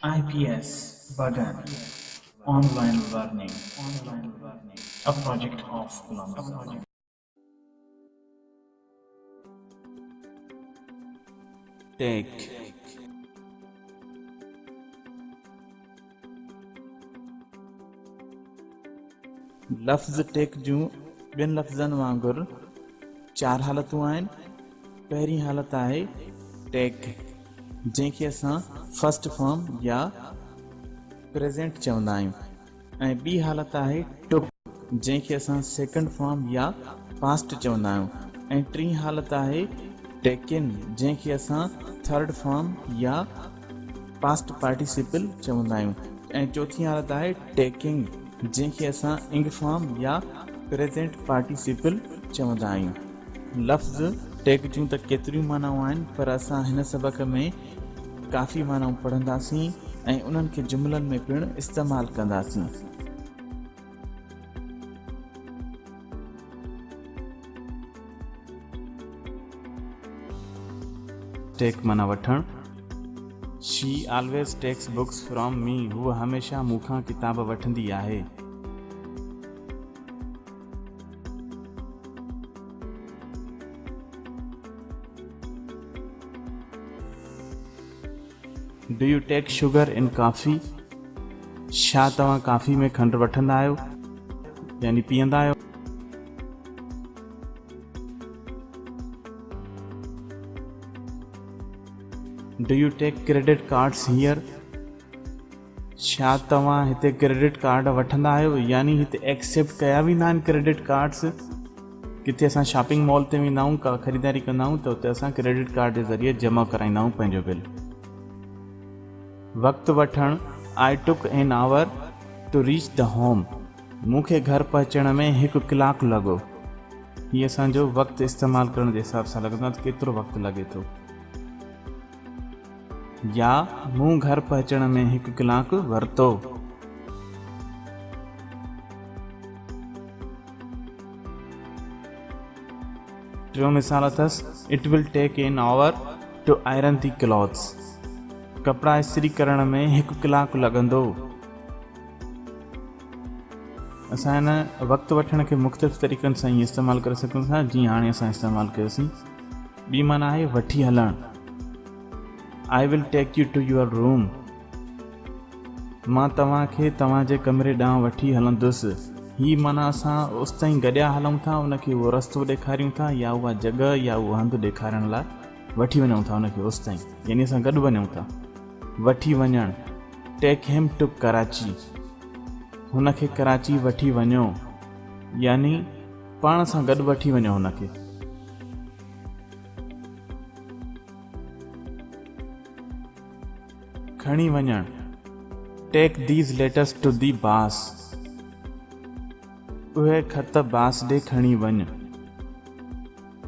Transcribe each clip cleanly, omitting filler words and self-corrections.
IPS Burden Online Learning, a project of Columbus. Take. लफ़्ज़ tech जूं ॿियनि लफ़्ज़नि वांगुरु 4 हालतूं आहिनि। पहिरीं हालत आहे टेक, जंहिंखे असां फर्स्ट फॉर्म या प्रेज़ेंट चवंदा आहियूं, ऐं ॿी हालत आहे टुक, जंहिंखे असां सेकंड फॉर्म या पास्ट चवंदा आहियूं, ऐं टी हालत आहे टेकिन, जंहिंखे असां थर्ड फॉर्म या पास्ट पार्टिसिपल चवंदा आहियूं, ऐं चौथी हालत आहे टेकिंग, जंहिंखे असां इंग फॉर्म या प्रेज़ेंट पार्टिसिपल चवंदा आहियूं। लफ़्ज़ टेक जूं त केतिरियूं मानाऊं आहिनि, पर असां हिन सबक़ में काफ़ी मानाऊं पढ़ंदासीं ऐं उन्हनि खे जुमलनि में पिणु इस्तेमालु कंदासीं। टेक माना वठणु। She always takes books from me, हूअ हमेशह मूंखां किताब वठंदी आहे। Do you take sugar in coffee, छा तव्हां कॉफ़ी में खंडु वठंदा आहियो यानी पीअंदा आहियो। Do you take credit cards here, छा तव्हां हिते क्रेडिट कार्ड वठंदा आहियो यानी हिते एक्सेप्ट कया वेंदा आहिनि क्रेडिट कार्ड्स। किथे असां शॉपिंग मॉल ते वेंदा आहियूं, का ख़रीदारी कंदा आहियूं त उते असां क्रेडिट कार्ड जे ज़रिए जमा कराईंदा आहियूं पंहिंजो बिल। वक़्तु वठणु। I took an hour to reach the home, मूंखे घर पहुचण में 1 कलाकु लॻो। हीअ असांजो वक़्तु इस्तेमालु करण जे हिसाब सां लॻंदो आहे केतिरो वक़्तु लॻे थो। या मूं घर पहुचण में 1 कलाकु वरितो। टियों मिसाल अथसि it will take an hour to iron the clothes, कपिड़ा इस्त्री करण में 1 कलाकु लॻंदो। असां हिन वक़्तु वठण खे मुख़्तलिफ़ तरीक़नि सां इस्तेमालु करे सघूं था, जीअं हाणे असां इस्तेमालु कयोसीं। ॿी माना आहे वठी हलणु। I will take you to your room, मां तव्हांखे तव्हांजे कमरे ॾांहुं वठी हलंदुसि। हीअ माना असां उस ताईं गॾिया हलूं था, उनखे उहो रस्तो ॾेखारियूं था या उहा जॻह या उहो हंधु ॾेखारण लाइ वठी वञूं था उनखे उस ताईं, यानी असां गॾु वञूं था। वठी वञणु। टेक हिम टू कराची, हुनखे कराची वठी वञो यानी पाण सां गॾु वठी वञो हुनखे। खणी वञणु। Take these letters to the boss, उहे ख़त बास ॾे खणी वञ।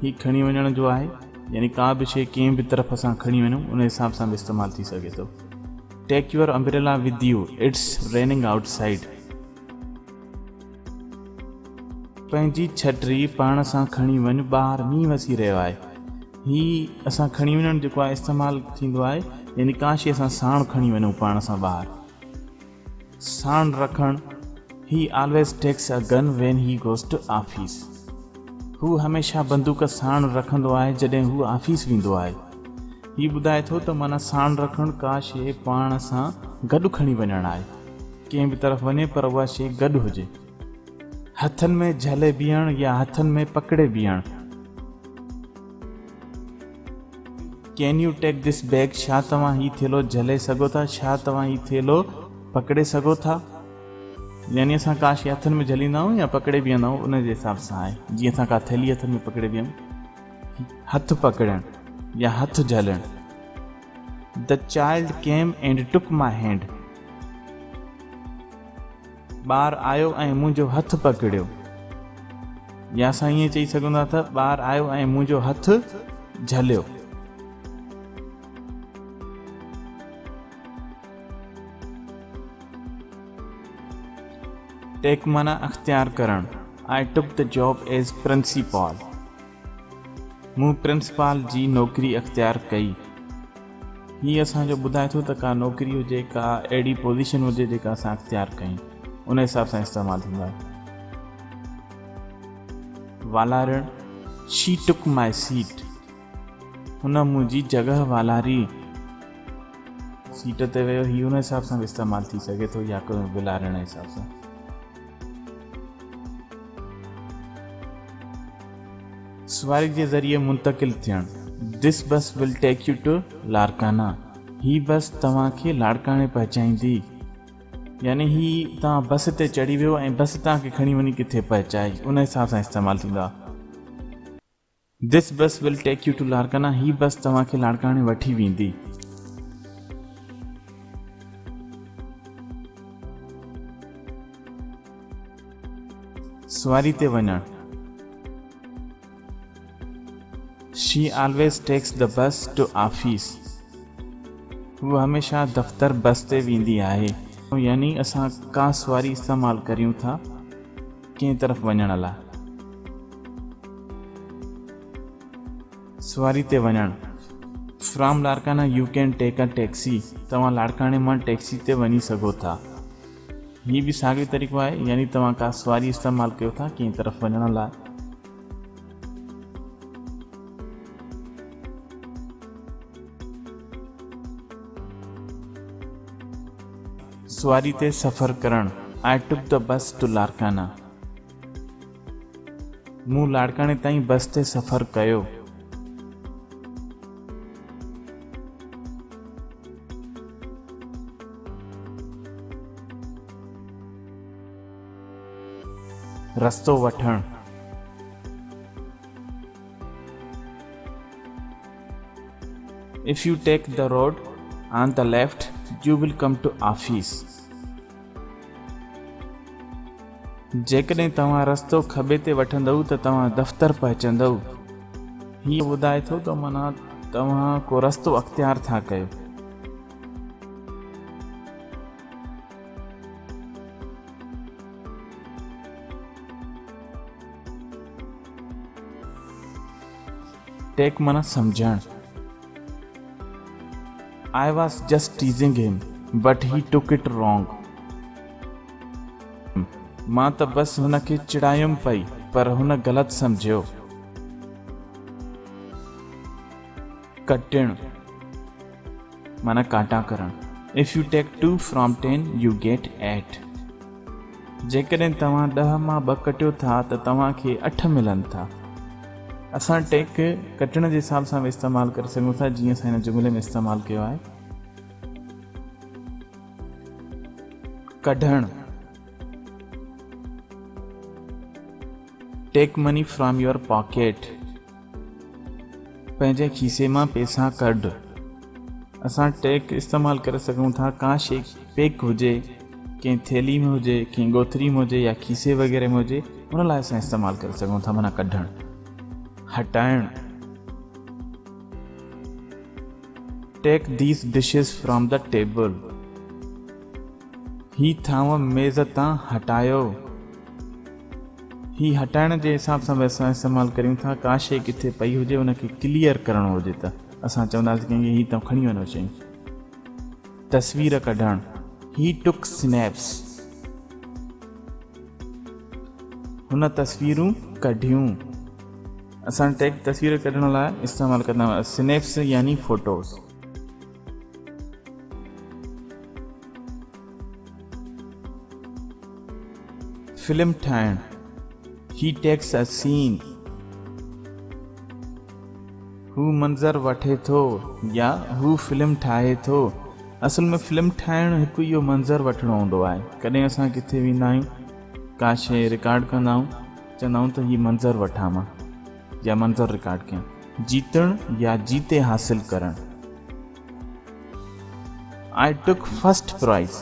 ही खणी वञण जो आहे, यानी का बि शइ कंहिं बि तरफ़ असां खणी वञूं उन हिसाब सां बि इस्तेमालु थी सघे थो। Take your umbrella with you, it's raining outside, पंहिंजी छटी पाण सां खणी वञ, ॿाहिरि मींहुं वसी रहियो आहे। ही असां खणी वञणु जेको आहे इस्तेमालु थींदो आहे, यानी का शइ असां साण खणी वञूं पाण सां ॿाहिरि। साण रखणु। He always takes a gun when he goes to office, हू हमेशह बंदूक साण रखंदो आहे जॾहिं हू ऑफिस वेंदो आहे। हीउ ॿुधाए थो त माना साण रखणु का शइ पाण सां गॾु खणी वञणु आहे, कंहिं बि तरफ़ वञे पर उहा शइ गॾु हुजे। हथनि में झले बीहणु या हथनि में पकड़े बीहणु। Can you take this bag, छा तव्हां हीउ थेलो झले सघो था, छा तव्हां हीउ थेलो पकड़े सघो था। यानी असां का शइ हथनि में झलींदा आहियूं या पकड़े बीहंदा आहियूं, उन जे हिसाब सां आहे। जीअं असां का थैली हथनि में पकड़े बीहूं। हथु पकड़णु या हथु झलणु। The child came and took my hand, ॿारु आयो ऐं मुंहिंजो हथु पकड़ियो। या असां ईअं चई सघूं था त ॿारु आयो ऐं मुंहिंजो हथु झलियो। टेक माना अख्तियार करणु। I took the job as principal, मूं प्रिंसिपल जी नौकरी अख्तियार कई। हीअ असांजो ॿुधाए थो त का नौकिरी हुजे, का अहिड़ी पोज़ीशन हुजे जेका असां अख़्तियार कयूं, उन हिसाब सां इस्तेमालु थींदो आहे। वालारण, शी टुक माई सीट, हुन मुंहिंजी जॻह वालारी, सीट ते वियो, हीअ हुन हिसाब सां बि इस्तेमालु थी सघे थो, या कोई विलारण जे हिसाब सां। सवारी जे ज़रिए मुंतक़िल थियणु, this bus will take you to Larkana, ही बस तव्हांखे लाड़काने पहुचाईंदी, यानी ही तव्हां बस ते चढ़ी वियो ऐं बस तव्हांखे खणी वञी किथे पहुचाई, उन हिसाब सां इस्तेमालु थींदो आहे। This bus will take you to Larkana, ही बस तव्हांखे लाड़काने वठी वेंदी। सवारी ते वञणु, she always takes the bus to office, हू हमेशह दफ़्तर बस ते वेंदी आहे, यानी असां का सवारी इस्तेमालु करियूं था कंहिं तरफ़ वञण लाइ। सवारी ते वञणु, from Larkana U can take a taxi, तव्हां लाड़काने मां टैक्सी ते वञी सघो था, हीअ बि साॻियो तरीक़ो आहे, यानी तव्हां का सवारी इस्तेमालु कयो था कंहिं तरफ़ वञण लाइ। सवारी ते सफ़र करणु, I took the bus two Larkana, मूं लाड़काने ताईं बस ते सफ़र कयो। रस्तो वठणु, if you take the road on the left you will come to office, जेकॾहिं तव्हां रस्तो खॿे ते वठंदव त तव्हां दफ़्तर पहुचंदव, हीअ ॿुधाए थो त माना तव्हां को रस्तो अख़्तियार था कयो। टेक माना सम्झणु, I was just teasing him, but he took it wrong. मां त बस हुनखे चिड़ायुमि पई, पर हुन ग़लति सम्झियो। कटणु माना काटा करणु, if you take 2 from 10 you get 8, जेकॾहिं तव्हां 10 मां 2 कटियो था त तव्हांखे 8 मिलनि था। असां टेक कटण जे हिसाब सां बि इस्तेमालु करे सघूं था, जीअं असां हिन जुमिले में इस्तेमालु कयो आहे। कढणु, take money from your pocket, पंहिंजे खीसे मां पैसा कढ। असां टेक इस्तेमालु करे सघूं था का शइ पैक हुजे, कंहिं थैली में हुजे, कंहिं ॻोथरी में हुजे, या खीसे वग़ैरह में हुजे, उन लाइ असां इस्तेमालु करे सघूं था, माना कढणु। हटाइणु, take these dishes from the table, ही थांव मेज़ तां हटायो। ही हटाइण जे हिसाब सां बि असां इस्तेमालु करियूं था, का शइ किथे पई हुजे उनखे क्लियर करणो हुजे त असां चवंदासीं कि ही तव्हां खणी वञो शइ। तस्वीर कढणु, ही टुक स्नैप्स, हुन तस्वीरूं कढियूं। असां टेक तस्वीर कढण लाइ इस्तेमालु कंदा आहियूं स्नैप्स यानी फोटोज़। फिल्म ठाहिणु, ही टेक्स अ सीन, हू मंज़र वठे थो या हू फिल्म ठाहे थो। असल में फिल्म ठाहिणु हिकु इहो मंज़र वठिणो हूंदो आहे। कॾहिं असां किथे वेंदा आहियूं, का शइ रिकॉर्ड कंदा आहियूं, चवंदा आहियूं त हीउ मंज़र वठां मां या मंज़र रिकॉर्ड कयां। जीतणु या जीते हासिल करणु, आई टुक फर्स्ट प्राइज़,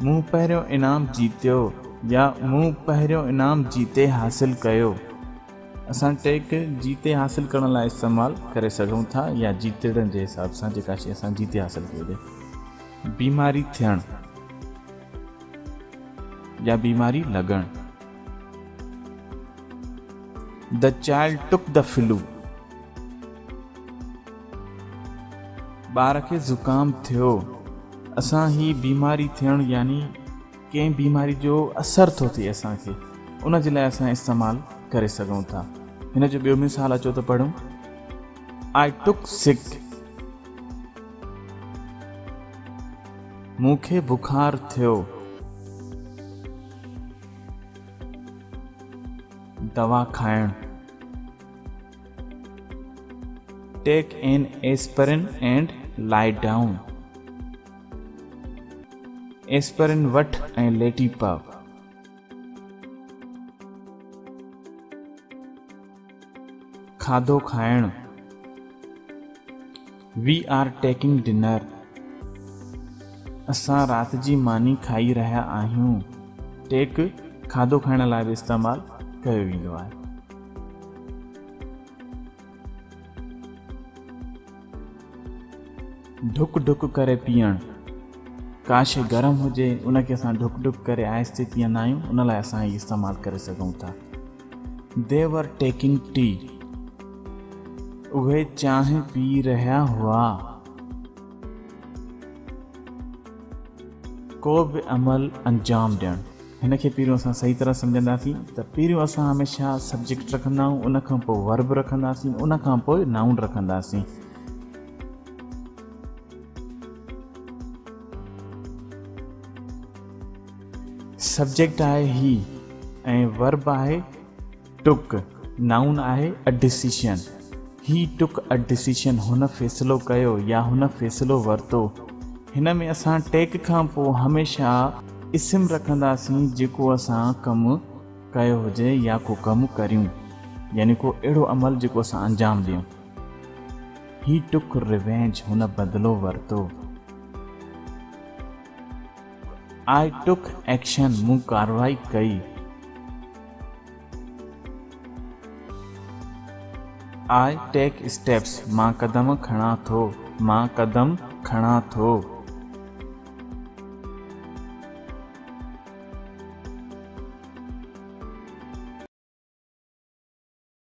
मूं पहिरियों इनाम जीतियो या मूं पहिरियों इनाम जीते हासिल कयो। असां टेक जीते हासिल करण लाइ इस्तेमालु करे सघूं था या जीतण जे हिसाब सां जेका शइ असां जीते हासिल कई हुजे। बीमारी थियणु या बीमारी लॻणु, the child took the flu, ॿार खे ज़ुकाम थियो, असां ही बीमारी थियण यानी कंहिं बीमारी जो असर थो थिए असांखे, उन जे लाइ असां इस्तेमालु करे सघूं था। हिन जो ॿियो मिसाल अचो त पढ़ूं। आई टुक सिक, मूंखे बुखार थियो। दवा खाइण, take an aspirin and lie down, aspirin वठ ऐं लेटी पव। खाधो खाइण, वी आर टेकिंग डिनर, असां राति जी मानी खाई रहिया आहियूं। टेक खाधो खाइण लाइ बि इस्तेमालु कयो वेंदो आहे। ढुक ढुक करे पीअण, का शइ गरम हुजे उनखे असां ढुक ढुक करे आहिस्ते पीअंदा आहियूं, उन लाइ असां इहो इस्तेमालु करे सघूं था। दे वर टेकिंग टी, उहे चांहि पी रहिया हुआ। को बि अमल अंजाम ॾियणु, हिन खे पहिरियों असां सही तरह सम्झंदासीं त पहिरियों असां हमेशह सब्जेक्ट रखंदा आहियूं, उन खां पोइ वर्ब रखंदासीं, उन खां पोइ नाउन रखंदासीं। सब्जेक्ट आहे ही ऐं वर्ब आहे टुक, नाउन आहे अ डिसीशन। ही टुक अ डिसीशन, हुन फ़ैसिलो कयो या हुन फ़ैसिलो वरितो। हिन में असां टेक खां पोइ हमेशह इस्म रखंदासीं जेको असां कमु कयो हुजे या को कमु करियूं, यानी को अहिड़ो अमल जेको असां अंजाम ॾियूं। ही टुक रिवेंज, हुन बदिलो वरितो। आई टुक एक्शन, मूं कार्रवाई कई। आई टेक स्टेप्स, मां कदम खणां थो, मां कदम खणां थो।